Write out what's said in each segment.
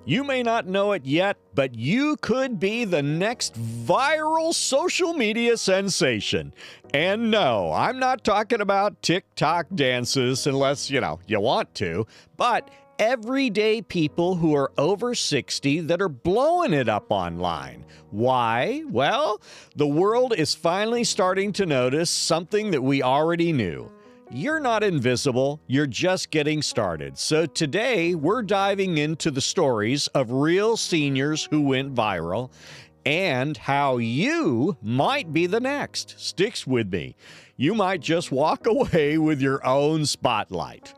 You may not know it yet, but you could be the next viral social media sensation. And no, I'm not talking about TikTok dances unless, you want to, but everyday people who are over 60 that are blowing it up online. Why? Well, the world is finally starting to notice something that we already knew. You're not invisible, you're just getting started. So today, we're diving into the stories of real seniors who went viral and how you might be the next. Sticks with me. You might just walk away with your own spotlight.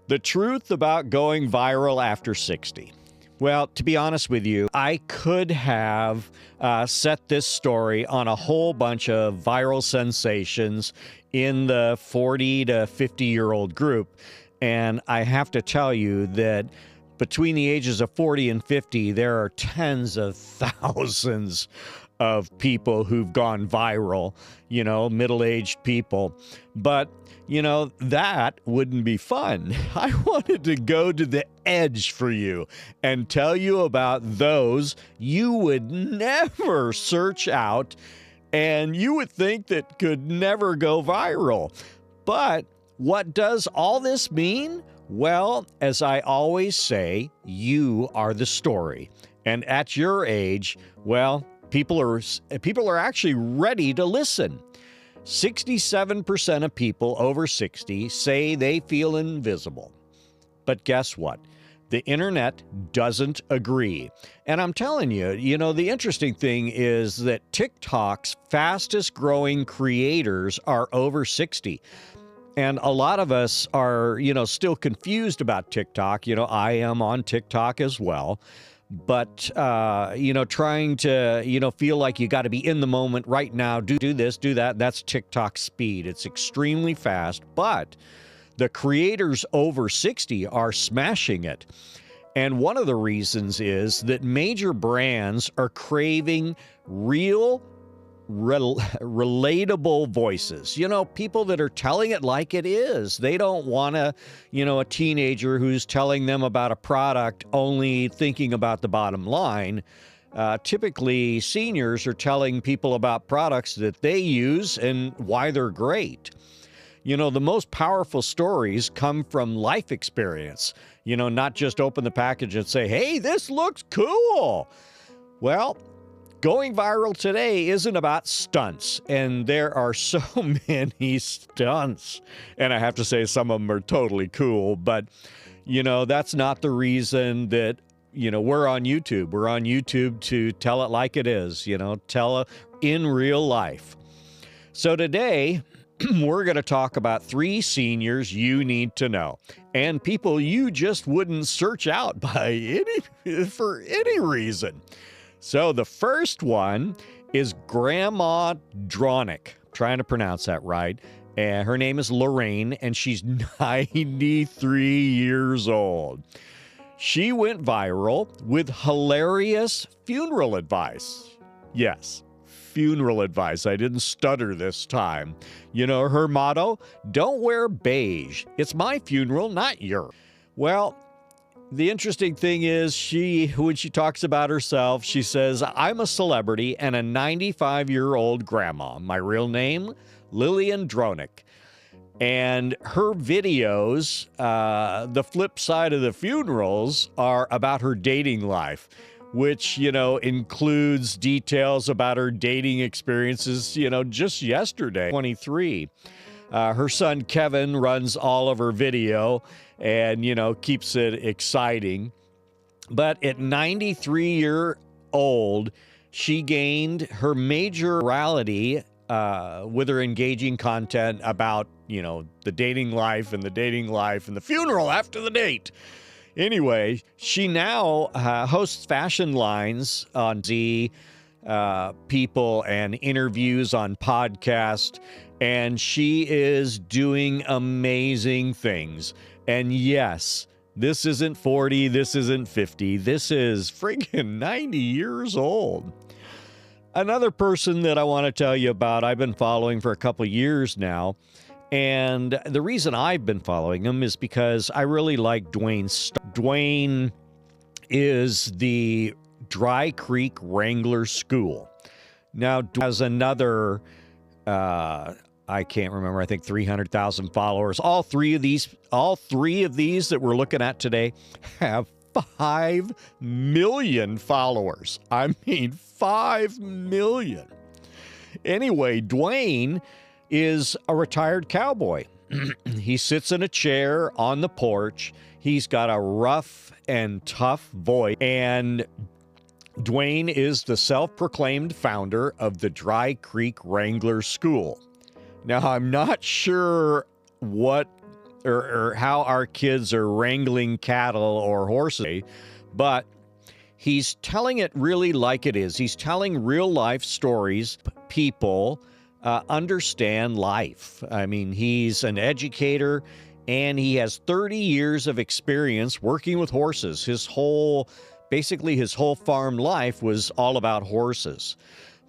The truth about going viral after 60. Well, to be honest with you, I could have set this story on a whole bunch of viral sensations in the 40 to 50-year-old group. And I have to tell you that between the ages of 40 and 50, there are tens of thousands of people who've gone viral, middle-aged people. But that wouldn't be fun. I wanted to go to the edge for you and tell you about those you would never search out and you would think that could never go viral. But what does all this mean? Well, as I always say, you are the story. And at your age, well, people are actually ready to listen. 67% of people over 60 say they feel invisible. But guess what? The internet doesn't agree. And I'm telling you, the interesting thing is that TikTok's fastest growing creators are over 60. And a lot of us are, still confused about TikTok. I am on TikTok as well. But, trying to, feel like you got to be in the moment right now, do this, do that, that's TikTok speed. It's extremely fast, but the creators over 60 are smashing it. And one of the reasons is that major brands are craving real, relatable voices, people that are telling it like it is. They don't want a teenager who's telling them about a product only thinking about the bottom line. Typically, seniors are telling people about products that they use and why they're great. The most powerful stories come from life experience, not just open the package and say, hey, this looks cool. Well, going viral today isn't about stunts, and there are so many stunts. And I have to say some of them are totally cool, but, that's not the reason that, we're on YouTube. We're on YouTube to tell it like it is, tell it in real life. So today, we're going to talk about 3 seniors you need to know, and people you just wouldn't search out for any reason. So the first one is Grandma Dronick. I'm trying to pronounce that right. And her name is Lorraine, and she's 93 years old. She went viral with hilarious funeral advice. Yes, funeral advice. I didn't stutter this time. Her motto, don't wear beige. It's my funeral, not yours. Well, the interesting thing is when she talks about herself, she says, I'm a celebrity and a 95-year-old grandma. My real name, Lillian Dronick. And her videos, the flip side of the funerals, are about her dating life, which, includes details about her dating experiences, just yesterday, 23. Her son, Kevin, runs all of her video and, keeps it exciting. But at 93 years old, she gained her major virality with her engaging content about, the dating life and the funeral after the date. Anyway, she now hosts fashion lines on Z people and interviews on podcasts, and she is doing amazing things. And yes, this isn't 40, this isn't 50, this is freaking 90 years old. Another person that I want to tell you about, I've been following for a couple years now, And the reason I've been following him is because I really like Dwayne's. Dwayne is the Dry Creek Wrangler School. Now, has another, I can't remember, I think 300,000 followers. All three of these that we're looking at today have 5 million followers. I mean, 5 million. Anyway, Dwayne is a retired cowboy. He sits in a chair on the porch. He's got a rough and tough voice. And Dwayne is the self-proclaimed founder of the Dry Creek Wrangler School. Now, I'm not sure what or how our kids are wrangling cattle or horses, but he's telling it really like it is. He's telling real life stories. People understand life. I mean, he's an educator and he has 30 years of experience working with horses. Basically his whole farm life was all about horses.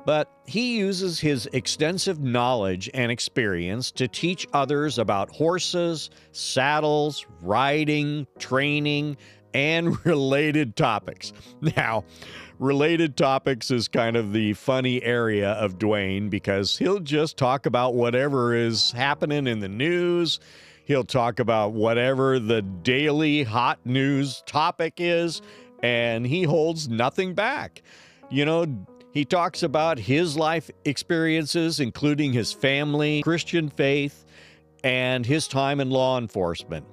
But he uses his extensive knowledge and experience to teach others about horses, saddles, riding, training, and related topics. Now, related topics is kind of the funny area of Dwayne because he'll just talk about whatever is happening in the news. He'll talk about whatever the daily hot news topic is, and he holds nothing back. You know, he talks about his life experiences, including his family, Christian faith, and his time in law enforcement.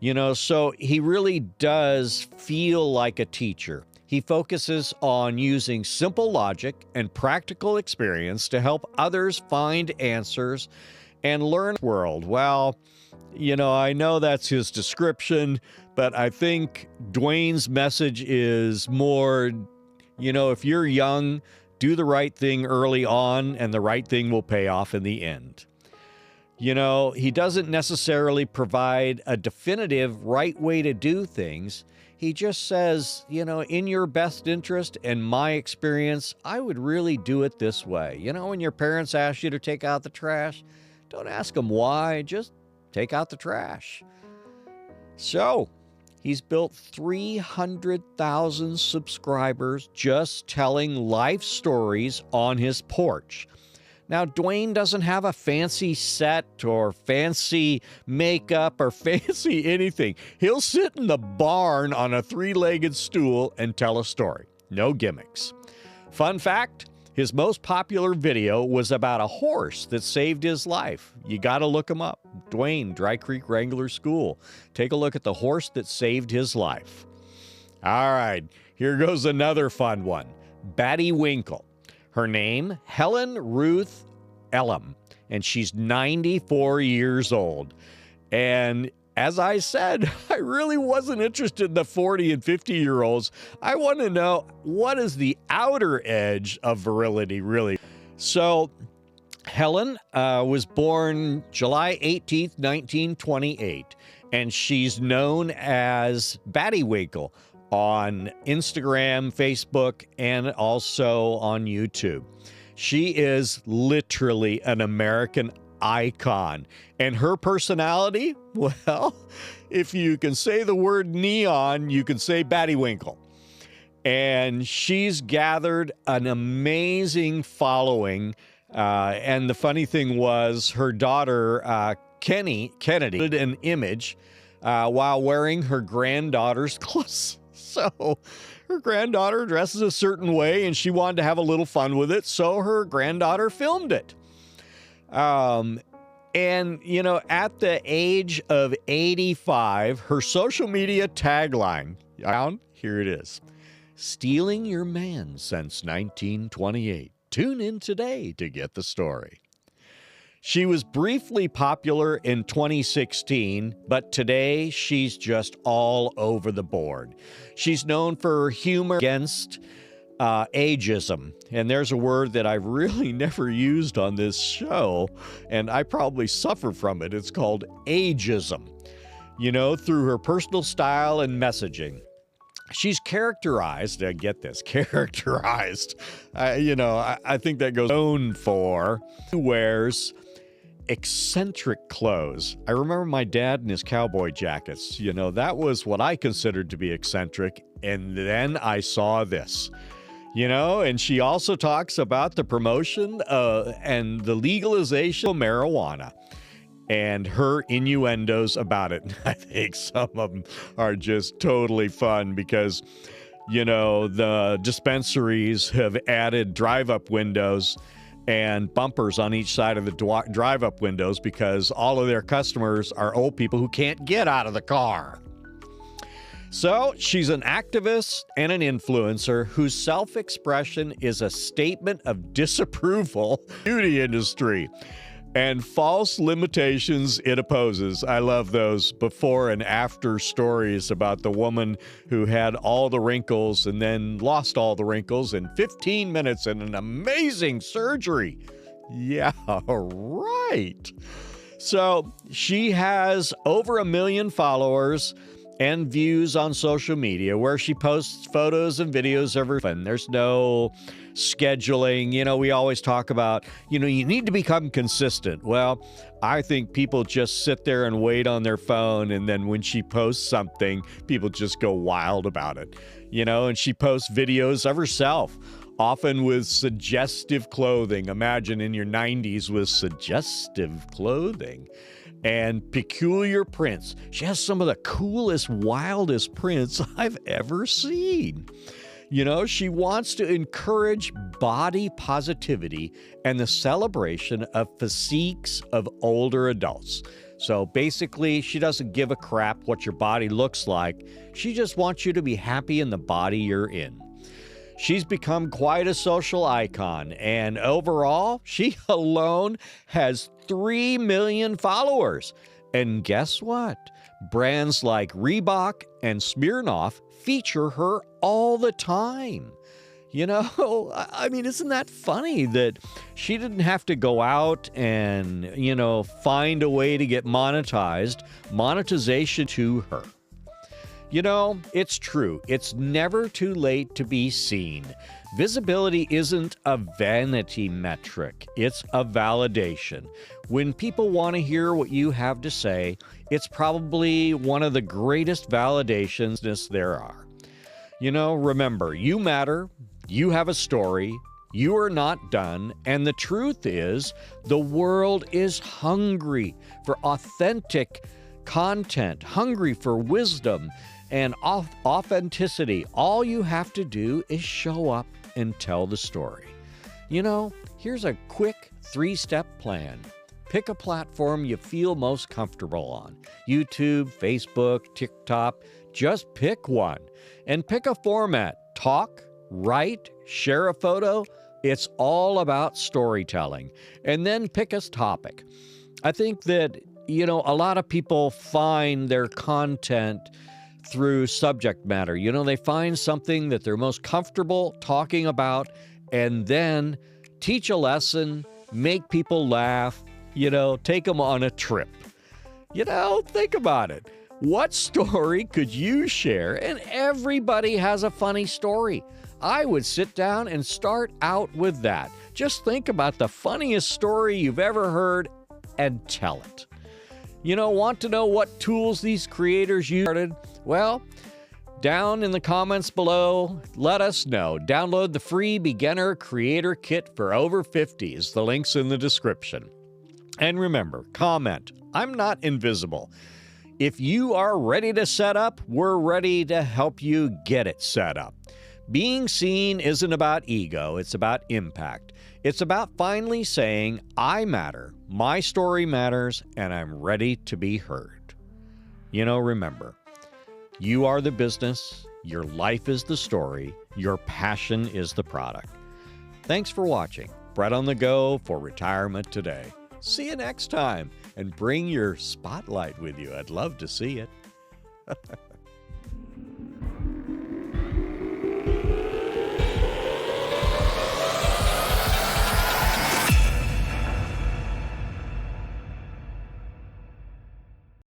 You know, so he really does feel like a teacher. He focuses on using simple logic and practical experience to help others find answers and learn the world. Well, you know, I know that's his description, but I think Dwayne's message is more, you know, if you're young, do the right thing early on, and the right thing will pay off in the end. You know, he doesn't necessarily provide a definitive right way to do things. He just says, you know, in your best interest and my experience, I would really do it this way. You know, when your parents ask you to take out the trash, don't ask them why, just take out the trash. So, he's built 300,000 subscribers just telling life stories on his porch. Now, Dwayne doesn't have a fancy set or fancy makeup or fancy anything. He'll sit in the barn on a 3-legged stool and tell a story. No gimmicks. Fun fact, his most popular video was about a horse that saved his life. You got to look him up. Dwayne, Dry Creek Wrangler School. Take a look at the horse that saved his life. All right, here goes another fun one. Batty Winkle. Her name, Helen Ruth Elam, and she's 94 years old. And as I said, I really wasn't interested in the 40 and 50-year-olds. I want to know, what is the outer edge of virility, really? So, Helen was born July 18th, 1928, and she's known as Batty Winkle on Instagram, Facebook, and also on YouTube. She is literally an American icon. And her personality, well, if you can say the word neon, you can say Batty Winkle. And she's gathered an amazing following. And the funny thing was, her daughter, Kennedy, did an image while wearing her granddaughter's clothes. So her granddaughter dresses a certain way, and she wanted to have a little fun with it, so her granddaughter filmed it. And, you know, at the age of 85, her social media tagline, here it is, "Stealing your man since 1928. Tune in today to get the story." She was briefly popular in 2016, but today she's just all over the board. She's known for her humor against ageism. And there's a word that I've really never used on this show, and I probably suffer from it. It's called ageism, you know, through her personal style and messaging. She's characterized, get this, characterized, I think that goes known for, wears eccentric clothes. I remember my dad in his cowboy jackets. That was what I considered to be eccentric. And then I saw this. And she also talks about the promotion and the legalization of marijuana and her innuendos about it. And I think some of them are just totally fun because, the dispensaries have added drive-up windows and bumpers on each side of the drive-up windows because all of their customers are old people who can't get out of the car. So she's an activist and an influencer whose self-expression is a statement of disapproval of the beauty industry and false limitations it opposes. I love those before and after stories about the woman who had all the wrinkles and then lost all the wrinkles in 15 minutes in an amazing surgery. Yeah, right. So she has over 1 million followers and views on social media where she posts photos and videos of her fun. There's no scheduling. We always talk about, you need to become consistent. Well, I think people just sit there and wait on their phone, and then when she posts something, people just go wild about it. And she posts videos of herself, often with suggestive clothing. Imagine in your 90s with suggestive clothing. And peculiar prints. She has some of the coolest, wildest prints I've ever seen. She wants to encourage body positivity and the celebration of physiques of older adults. So basically, she doesn't give a crap what your body looks like. She just wants you to be happy in the body you're in. She's become quite a social icon, and overall, she alone has 3 million followers. And guess what? Brands like Reebok and Smirnoff feature her all the time. Isn't that funny that she didn't have to go out and, find a way to get monetization to her? It's true. It's never too late to be seen. Visibility isn't a vanity metric. It's a validation. When people want to hear what you have to say, it's probably one of the greatest validations there are. Remember, you matter. You have a story. You are not done. And the truth is, the world is hungry for authentic content, hungry for wisdom and authenticity. All you have to do is show up and tell the story. Here's a quick 3-step plan. Pick a platform you feel most comfortable on. YouTube, Facebook, TikTok. Just pick one. And pick a format. Talk, write, share a photo. It's all about storytelling. And then pick a topic. I think that, a lot of people find their content through subject matter. They find something that they're most comfortable talking about and then teach a lesson, make people laugh, take them on a trip. Think about it. What story could you share? And everybody has a funny story. I would sit down and start out with that. Just think about the funniest story you've ever heard and tell it. Want to know what tools these creators used? Well, down in the comments below, let us know. Download the free beginner creator kit for over 50s. The link's in the description. And remember, comment. I'm not invisible. If you are ready to set up, we're ready to help you get it set up. Being seen isn't about ego, it's about impact. It's about finally saying, I matter, my story matters, and I'm ready to be heard. Remember, you are the business, your life is the story, your passion is the product. Thanks for watching. Brett on the Go for Retirement Today. See you next time, and bring your spotlight with you. I'd love to see it.